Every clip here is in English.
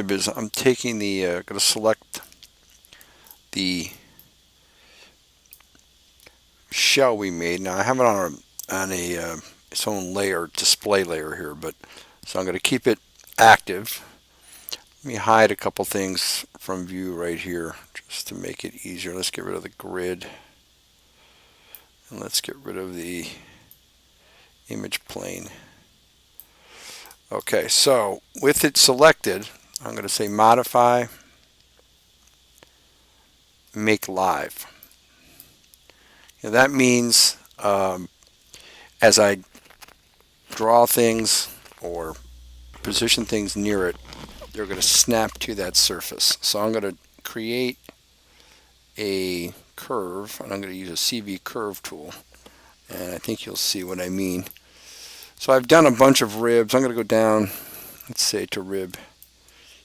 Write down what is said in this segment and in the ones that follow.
rib is I'm taking the, going to select the shell we made. Now I have it on a its own layer, display layer here, but so I'm going to keep it active. Let me hide a couple things from view right here just to make it easier. Let's get rid of the grid and let's get rid of the image plane. Okay, so with it selected, I'm going to say modify, make live. Now that means as I draw things or position things near it, they're going to snap to that surface. So I'm going to create a curve, and I'm going to use a CV curve tool, and I think you'll see what I mean. So I've done a bunch of ribs. I'm going to go down, let's say, to rib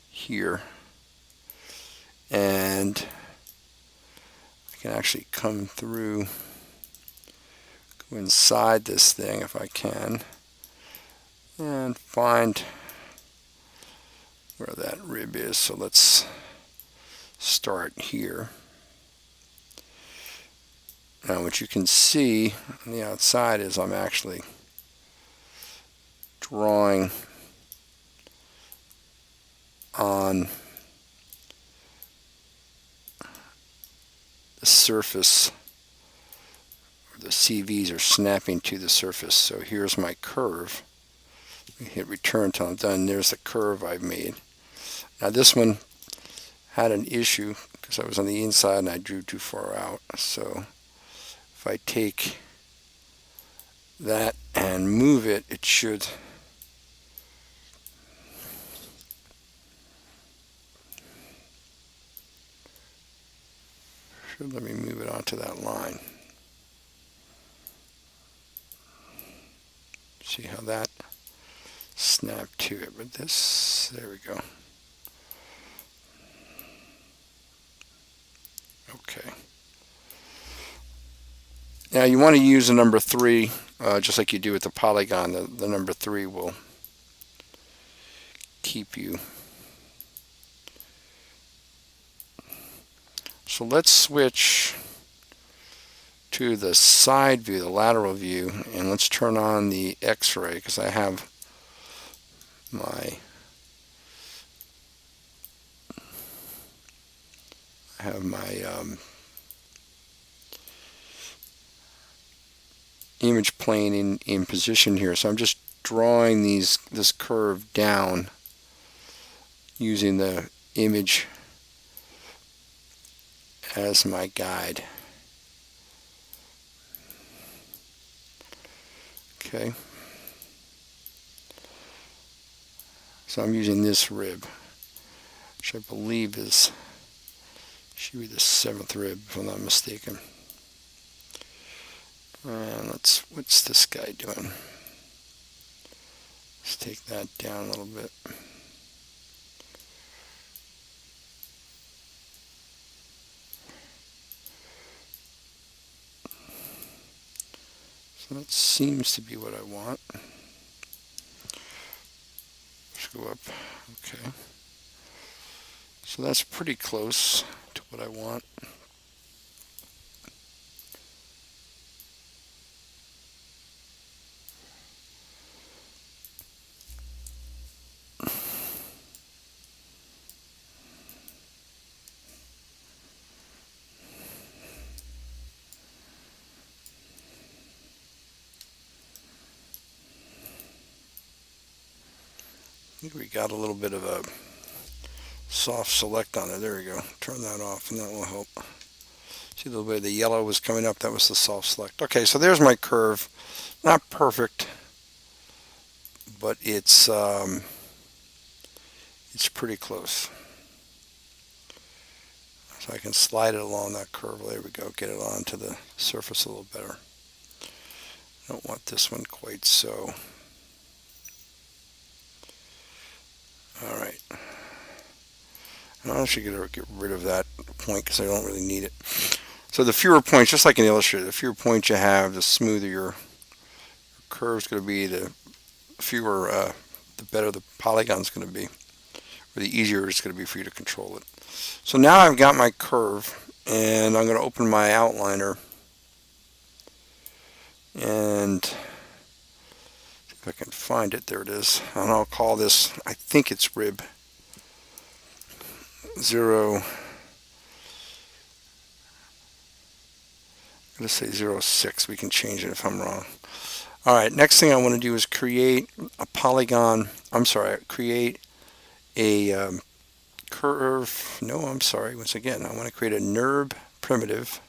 here, and I can actually come through, go inside this thing if I can, and find where that rib is. So let's start here. Now what you can see on the outside is I'm actually drawing on the surface. The CVs are snapping to the surface. So here's my curve. Hit return until I'm done. There's the curve I've made. Now this one had an issue because I was on the inside and I drew too far out. So if I take that and move it, it should let me move it onto that line. See how that snapped to it, but this, there we go. Okay. Now you want to use the number 3, just like you do with the polygon. The number 3 will keep you. So let's switch to the side view, the lateral view, and let's turn on the X-ray because I have my image plane in position here. So I'm just drawing this curve down using the image as my guide. Okay. So I'm using this rib, which I believe should be the 7th rib if I'm not mistaken. And what's this guy doing? Let's take that down a little bit. So that seems to be what I want. Let's go up. Okay. So that's pretty close to what I want. I think we got a little bit of a soft select on it. There we go. Turn that off and that will help. See the little bit of the yellow was coming up? That was the soft select. Okay, so there's my curve. Not perfect, but it's pretty close. So I can slide it along that curve. There we go. Get it onto the surface a little better. I don't want this one quite so. Alright. I'm actually going to get rid of that point because I don't really need it. So the fewer points, just like in Illustrator, the fewer points you have, the smoother your curve's going to be, the fewer, the better the polygon's going to be, or the easier it's going to be for you to control it. So now I've got my curve, and I'm going to open my outliner and see if I can find it. There it is. And I'll call this, I think it's rib 0. Let's say 06. We can change it if I'm wrong. All right, next thing I want to do is create a polygon. I'm sorry, create a curve. No, I'm sorry. Once again, I want to create a NURB primitive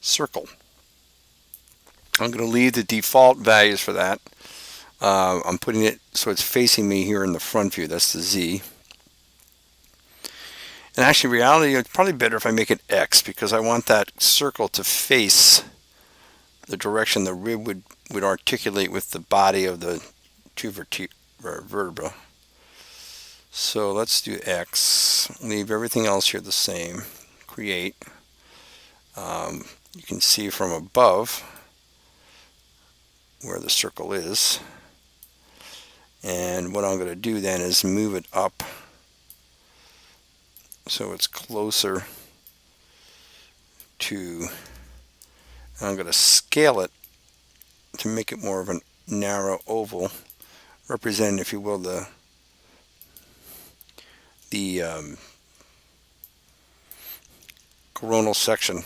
circle. I'm going to leave the default values for that. I'm putting it so it's facing me here in the front view. That's the Z. And actually, in reality, it's probably better if I make it X, because I want that circle to face the direction the rib would articulate with the body of the two vertebra. So let's do X. Leave everything else here the same. Create. You can see from above where the circle is. And what I'm going to do then is move it up so it's closer to, I'm going to scale it to make it more of a narrow oval, representing, if you will, the coronal section,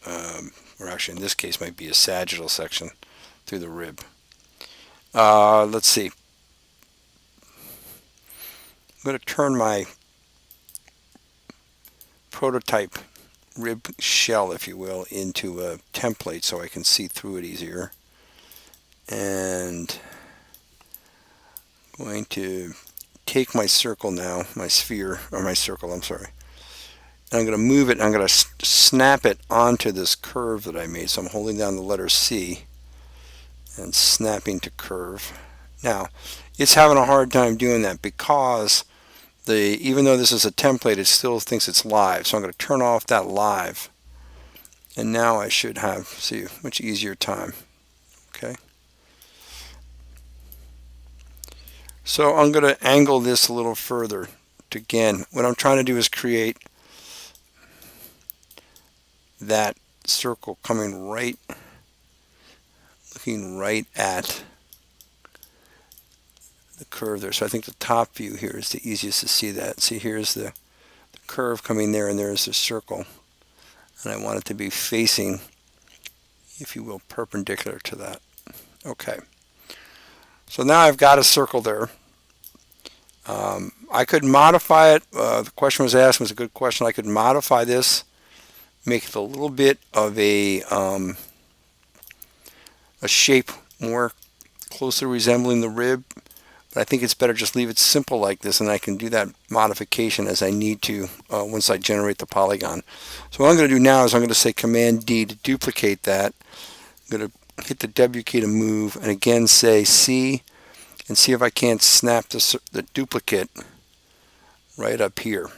or actually in this case might be a sagittal section through the rib. Let's see. I'm going to turn my prototype rib shell, if you will, into a template so I can see through it easier. And I'm going to take my circle now, my sphere, or my circle, I'm sorry. And I'm going to move it, and I'm going to snap it onto this curve that I made. So I'm holding down the letter C and snapping to curve. Now, it's having a hard time doing that because even though this is a template, it still thinks it's live. So I'm going to turn off that live. And now I should have, see, a much easier time. Okay. So I'm going to angle this a little further. Again, what I'm trying to do is create that circle coming right, looking right at the curve there. So I think the top view here is the easiest to see that. See, here's the curve coming there, and there's the circle. And I want it to be facing, if you will, perpendicular to that. Okay. So now I've got a circle there. I could modify it. The question was asked was a good question. I could modify this, make it a little bit of a shape more closely resembling the rib. But I think it's better just leave it simple like this, and I can do that modification as I need to once I generate the polygon. So what I'm going to do now is I'm going to say Command D to duplicate that. I'm going to hit the W key to move, and again say C, and see if I can't snap the duplicate right up here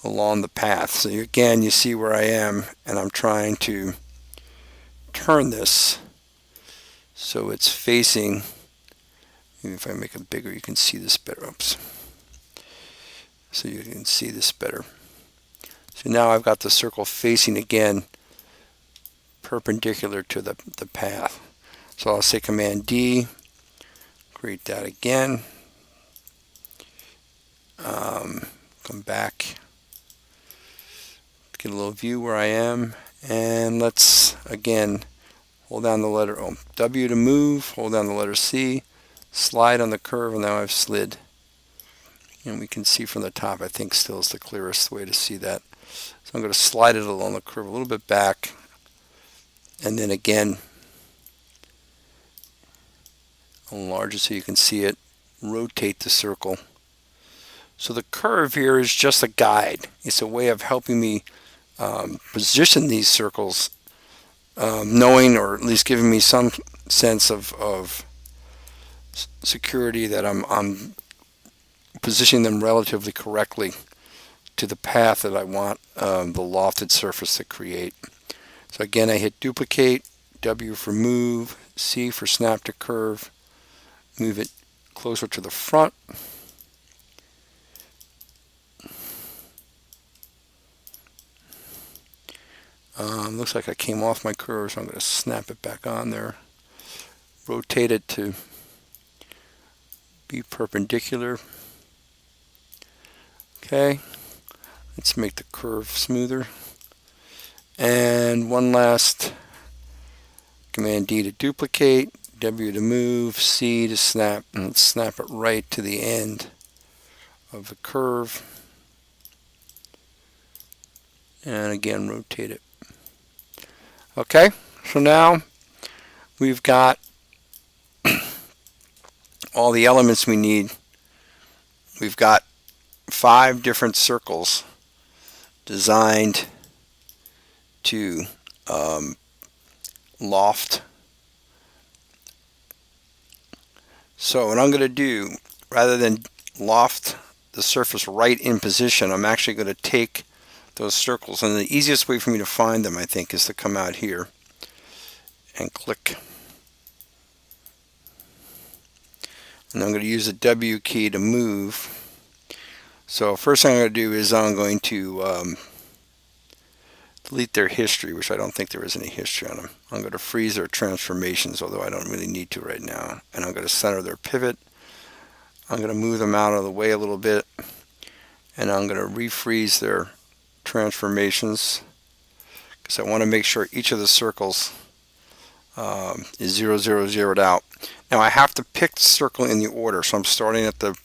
along the path. So again, you see where I am, and I'm trying to turn this so it's facing. If I make it bigger, you can see this better. Oops. So you can see this better. So now I've got the circle facing again perpendicular to the path. So I'll say Command D, create that again. Come back, get a little view where I am, and let's again hold down the letter W to move, hold down the letter C, slide on the curve, and now I've slid. And we can see from the top, I think still is the clearest way to see that. So I'm going to slide it along the curve a little bit back, and then again enlarge it so you can see it, rotate the circle. So the curve here is just a guide. It's a way of helping me position these circles, knowing, or at least giving me some sense of security that I'm positioning them relatively correctly to the path that I want the lofted surface to create. So again, I hit duplicate, W for move, C for snap to curve, move it closer to the front, Looks like I came off my curve, so I'm going to snap it back on there. Rotate it to be perpendicular. Okay, let's make the curve smoother. And one last Command D to duplicate, W to move, C to snap, and let's snap it right to the end of the curve. And again, rotate it. Okay, so now we've got all the elements we need. We've got 5 different circles designed to loft. So what I'm going to do, rather than loft the surface right in position, I'm actually going to take those circles, and the easiest way for me to find them, I think, is to come out here and click. And I'm going to use the W key to move. So first thing I'm going to do is I'm going to delete their history, which I don't think there is any history on them. I'm going to freeze their transformations, although I don't really need to right now. And I'm going to center their pivot. I'm going to move them out of the way a little bit. And I'm going to refreeze their transformations, because I want to make sure each of the circles is 0, 0, 0'd out. Now I have to pick the circle in the order, so I'm starting at the,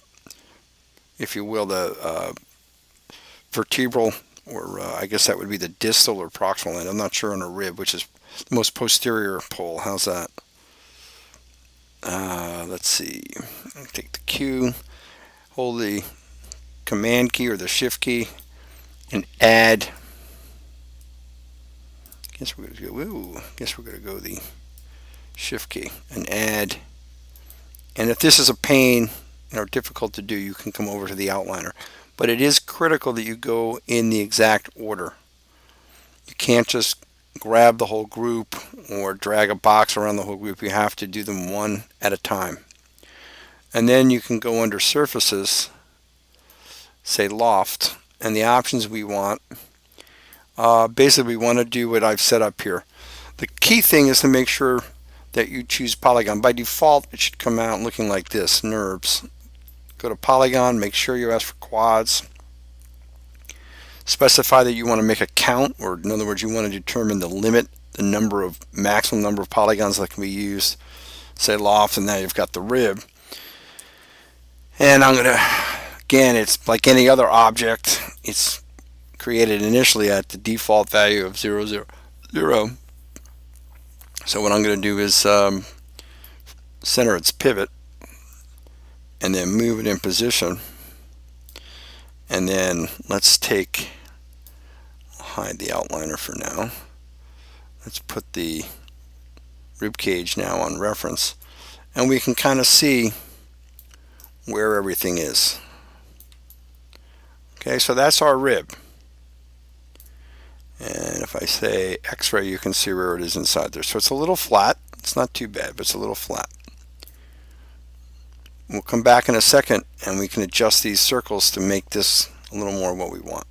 if you will, the vertebral, or I guess that would be the distal or proximal end. I'm not sure on a rib, which is the most posterior pole. How's that? Let's see. I'll take the Q, hold the Command key or the Shift key, and add. Guess we're going to go the Shift key and add. And if this is a pain or difficult to do, you can come over to the outliner. But it is critical that you go in the exact order. You can't just grab the whole group or drag a box around the whole group. You have to do them one at a time. And then you can go under Surfaces, say Loft, and the options we want. Basically, we want to do what I've set up here. The key thing is to make sure that you choose Polygon. By default, it should come out looking like this, NURBS. Go to Polygon, make sure you ask for quads. Specify that you want to make a count, or in other words, you want to determine the limit, the maximum number of polygons that can be used. Say loft, and now you've got the rib. And I'm going to, again, it's like any other object. It's created initially at the default value of 0, 0, 0. So what I'm going to do is center its pivot, and then move it in position. And then let's hide the outliner for now. Let's put the rib cage now on reference, and we can kind of see where everything is. Okay, so that's our rib. And if I say X-ray, you can see where it is inside there. So it's a little flat. It's not too bad, but it's a little flat. We'll come back in a second and we can adjust these circles to make this a little more what we want.